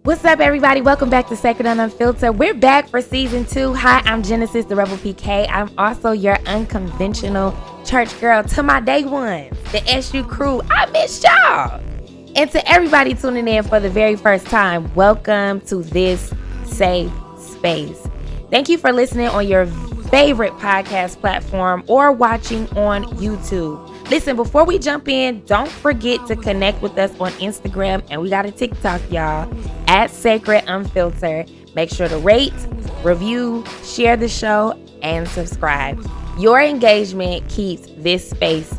What's up, everybody? Welcome back to Sacred and Unfiltered. We're back for season 2. Hi, I'm Genesis, the Rebel PK. I'm also your unconventional church girl. To my day ones, the SU crew, I miss y'all. And to everybody tuning in for the very first time, welcome to this safe space. Thank you for listening on your favorite podcast platform or watching on YouTube. Listen, before we jump in, don't forget to connect with us on Instagram, and we got a TikTok, y'all, at Sacred Unfiltered. Make sure to rate, review, share the show, and subscribe. Your engagement keeps this space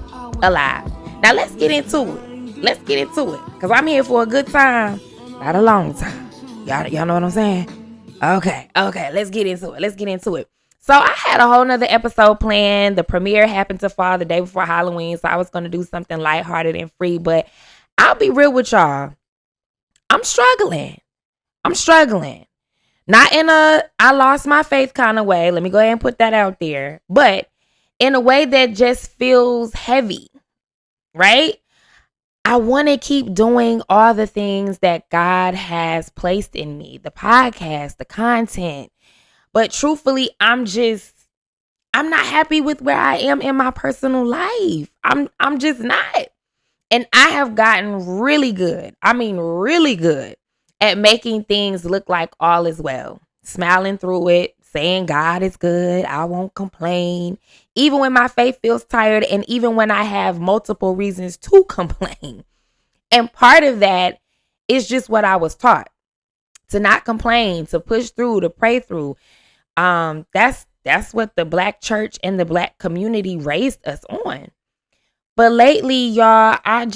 alive. Now let's get into it. Because I'm here for a good time, not a long time. Y'all know what I'm saying? Okay, let's get into it. So I had a whole nother episode planned. The premiere happened to fall the day before Halloween, so I was going to do something lighthearted and free. But I'll be real with y'all. I'm struggling. Not in a I lost my faith kind of way. Let me go ahead and put that out there. But in a way that just feels heavy, right? I want to keep doing all the things that God has placed in me. The podcast, the content. But truthfully, I'm not happy with where I am in my personal life. I'm just not. And I have gotten really good. Really good at making things look like all is well. Smiling through it, saying God is good. I won't complain. Even when my faith feels tired and even when I have multiple reasons to complain. And part of that is just what I was taught. To not complain, to push through, to pray through. That's what the Black church and the Black community raised us on. But lately, y'all, I've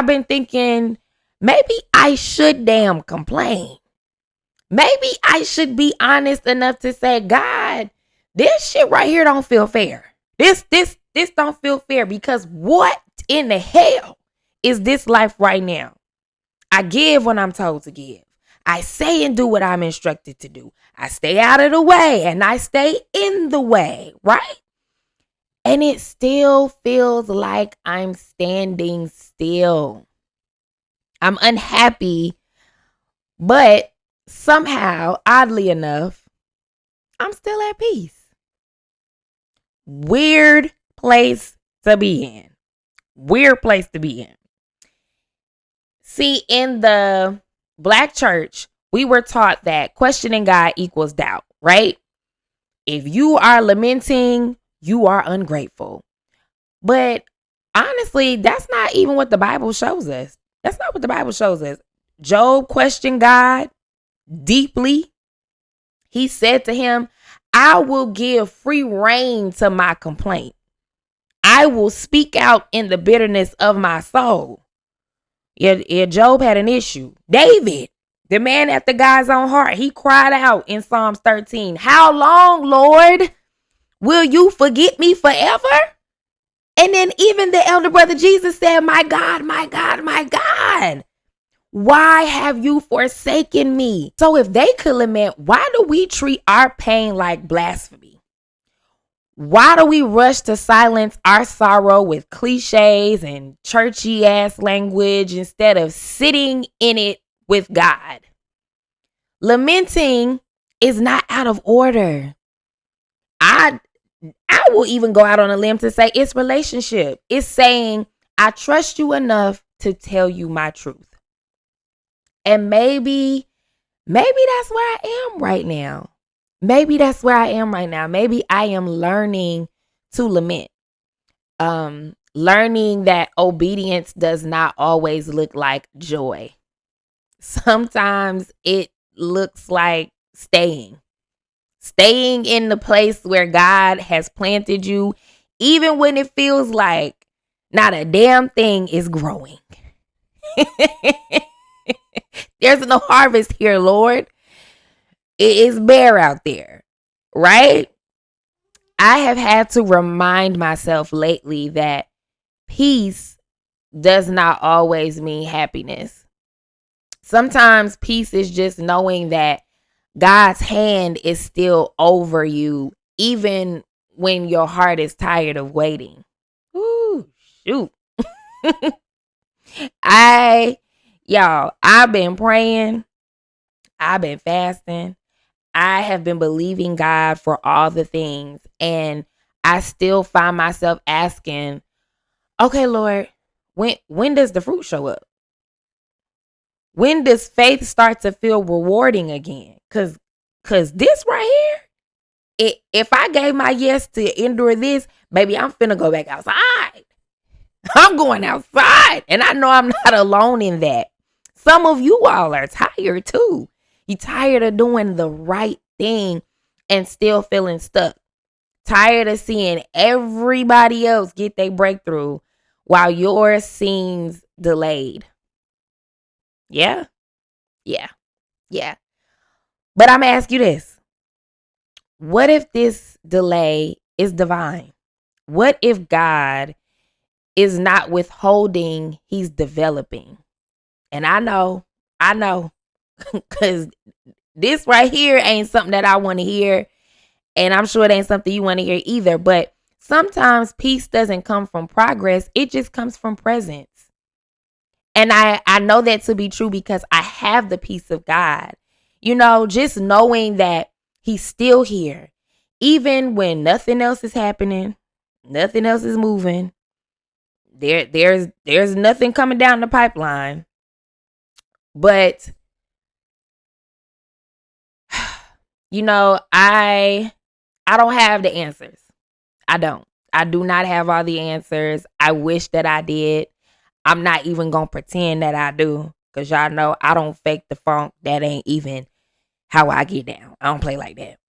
been thinking maybe I should damn complain. Maybe I should be honest enough to say, God, this shit right here don't feel fair. This don't feel fair because what in the hell is this life right now? I give when I'm told to give. I say and do what I'm instructed to do. I stay out of the way and I stay in the way, right? And it still feels like I'm standing still. I'm unhappy, but somehow, oddly enough, I'm still at peace. Weird place to be in. See, in the Black church, we were taught that questioning God equals doubt, right? If you are lamenting, you are ungrateful. But honestly, that's not even what the Bible shows us. That's not what the Bible shows us. Job questioned God deeply. He said to him, I will give free rein to my complaint. I will speak out in the bitterness of my soul. Yeah, Job had an issue. David, the man after God's own heart, he cried out in Psalms 13, how long, Lord, will you forget me forever? And then even the elder brother Jesus said, my God, why have you forsaken me? So if they could lament, why do we treat our pain like blasphemy? Why do we rush to silence our sorrow with cliches and churchy ass language instead of sitting in it with God? Lamenting is not out of order. I will even go out on a limb to say it's relationship. It's saying, I trust you enough to tell you my truth. And maybe that's where I am right now. Maybe I am learning to lament. Learning that obedience does not always look like joy. Sometimes it looks like staying in the place where God has planted you, even when it feels like not a damn thing is growing. There's no harvest here, Lord. It is bare out there, right? I have had to remind myself lately that peace does not always mean happiness. Sometimes peace is just knowing that God's hand is still over you, even when your heart is tired of waiting. Ooh, shoot. Y'all, I've been praying. I've been fasting. I have been believing God for all the things. And I still find myself asking, okay, Lord, when does the fruit show up? When does faith start to feel rewarding again? Cause this right here, if I gave my yes to endure this, baby, I'm finna go back outside. I'm going outside. And I know I'm not alone in that. Some of you all are tired too. You tired of doing the right thing and still feeling stuck. Tired of seeing everybody else get their breakthrough while yours seems delayed. Yeah, yeah, yeah. But I'm going to ask you this. What if this delay is divine? What if God is not withholding, he's developing? And I know, because this right here ain't something that I want to hear. And I'm sure it ain't something you want to hear either. But sometimes peace doesn't come from progress. It just comes from presence. And I know that to be true because I have the peace of God. You know, just knowing that he's still here. Even when nothing else is happening, nothing else is moving. There's nothing coming down the pipeline. But you know, I don't have the answers. I don't. I do not have all the answers. I wish that I did. I'm not even going to pretend that I do. Because y'all know I don't fake the funk. That ain't even how I get down. I don't play like that.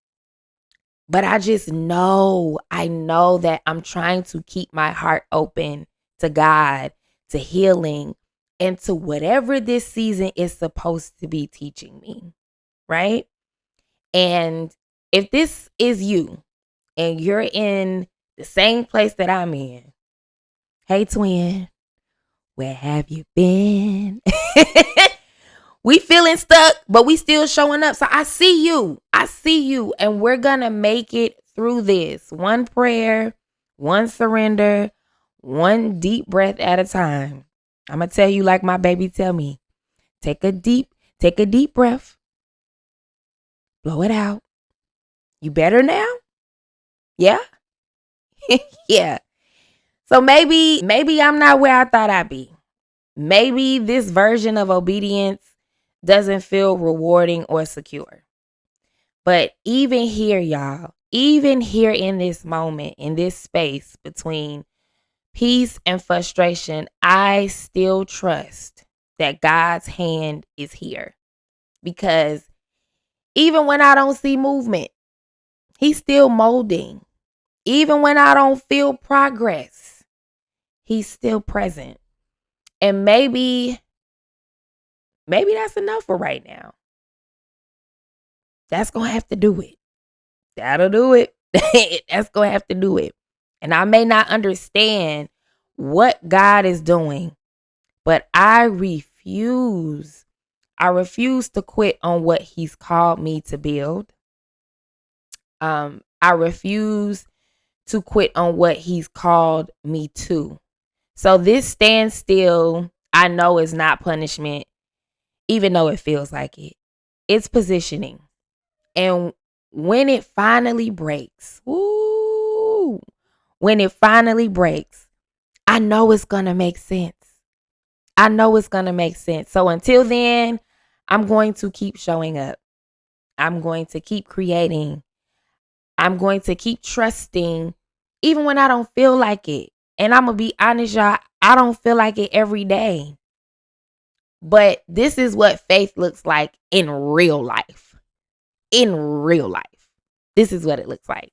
But I just know, I know that I'm trying to keep my heart open to God, to healing, and to whatever this season is supposed to be teaching me. Right? And if this is you and you're in the same place that I'm in, hey twin, where have you been? We feeling stuck, but we still showing up. So I see you. I see you. And we're going to make it through this. One prayer, one surrender, one deep breath at a time. I'm going to tell you like my baby tell me. Take a deep breath. Blow it out. You better now? Yeah? Yeah. So maybe I'm not where I thought I'd be. Maybe this version of obedience doesn't feel rewarding or secure. But even here, y'all, even here in this moment, in this space between peace and frustration, I still trust that God's hand is here. Because even when I don't see movement, he's still molding. Even when I don't feel progress, he's still present. And maybe that's enough for right now. That's going to have to do it. That'll do it. That's going to have to do it. And I may not understand what God is doing, but I refuse to quit on what he's called me to build. I refuse to quit on what he's called me to. So this standstill, I know, is not punishment, even though it feels like it. It's positioning. And when it finally breaks, when it finally breaks, I know it's going to make sense. I know it's going to make sense. So until then, I'm going to keep showing up. I'm going to keep creating. I'm going to keep trusting, even when I don't feel like it. And I'm going to be honest, y'all, I don't feel like it every day. But this is what faith looks like in real life. In real life. This is what it looks like.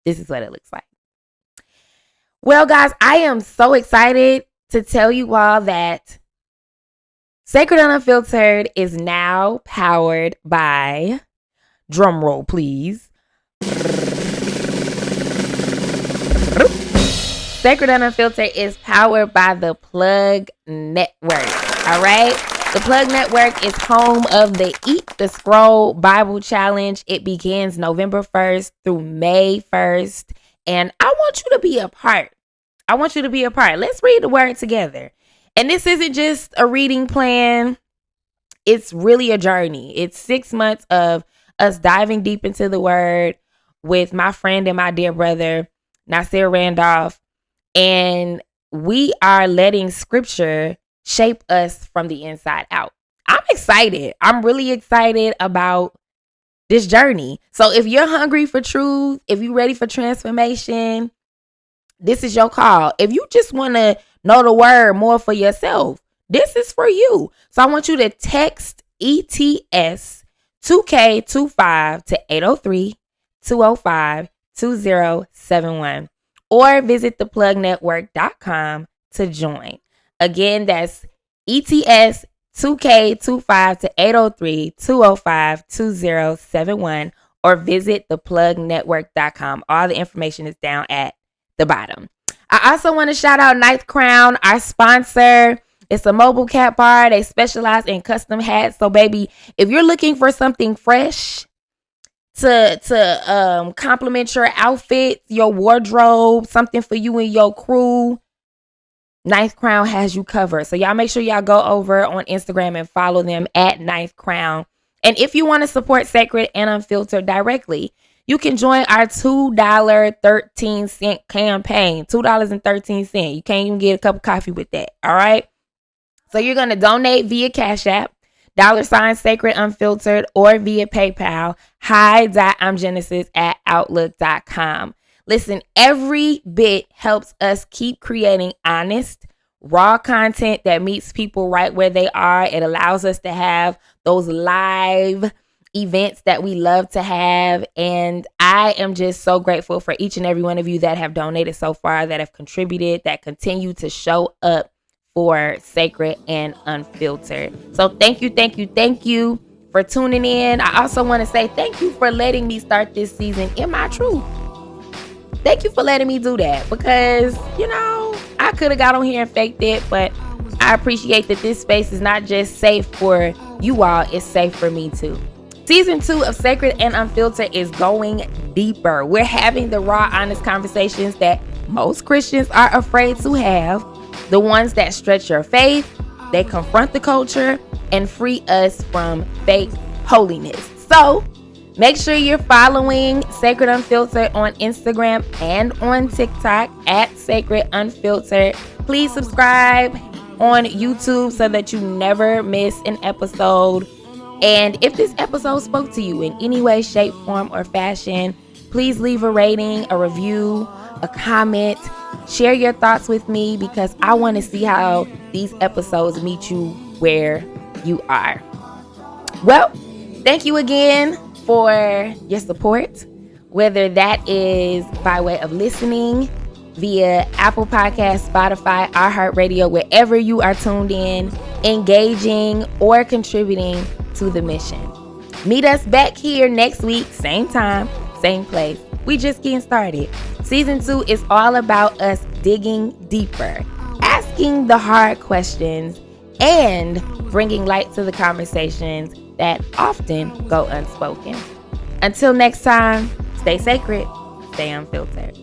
This is what it looks like. Well, guys, I am so excited to tell you all that Sacred and Unfiltered is now powered by, drum roll please, Sacred and Unfiltered is powered by the Plug Network. All right. The Plug Network is home of the Eat the Scroll Bible Challenge. It begins November 1st through May 1st. And I want you to be a part. Let's read the word together. And this isn't just a reading plan. It's really a journey. It's 6 months of us diving deep into the word with my friend and my dear brother, Nasir Randolph. And we are letting scripture shape us from the inside out. I'm excited. I'm really excited about this journey. So if you're hungry for truth, if you're ready for transformation, this is your call. If you just want to know the word more for yourself, this is for you. So I want you to text ETS 2K25 to 803-205-2071 or visit theplugnetwork.com to join. Again, that's ETS 2K25 to 803-205-2071 or visit theplugnetwork.com. All the information is down at the bottom. I also want to shout out Ninth Crown, our sponsor. It's a mobile cat bar. They specialize in custom hats. So, baby, if you're looking for something fresh to complement your outfit, your wardrobe, something for you and your crew, Ninth Crown has you covered. So y'all make sure y'all go over on Instagram and follow them at Ninth Crown. And if you want to support Sacred and Unfiltered directly, you can join our $2.13 campaign. $2.13. You can't even get a cup of coffee with that. All right. So you're going to donate via Cash App, $Sacred Unfiltered, or via PayPal, hi.imgenesis@outlook.com. Listen, every bit helps us keep creating honest, raw content that meets people right where they are. It allows us to have those live events that we love to have. And I am just so grateful for each and every one of you that have donated so far, that have contributed, that continue to show up for Sacred and Unfiltered. So thank you for tuning in. I also want to say thank you for letting me start this season in my truth. Thank you for letting me do that, because, I could have got on here and faked it, but I appreciate that this space is not just safe for you all, it's safe for me too. Season 2 of Sacred and Unfiltered is going deeper. We're having the raw, honest conversations that most Christians are afraid to have, the ones that stretch your faith, they confront the culture, and free us from fake holiness. So, make sure you're following Sacred Unfiltered on Instagram and on TikTok at Sacred Unfiltered. Please subscribe on YouTube so that you never miss an episode. And if this episode spoke to you in any way, shape, form, or fashion, please leave a rating, a review, a comment. Share your thoughts with me, because I want to see how these episodes meet you where you are. Well, thank you again for your support, whether that is by way of listening via Apple Podcasts, Spotify, iHeartRadio, wherever you are tuned in, engaging or contributing to the mission. Meet us back here next week, same time, same place. We just getting started. Season 2 is all about us digging deeper, asking the hard questions, and bringing light to the conversations that often go unspoken. Until next time, stay sacred, stay unfiltered.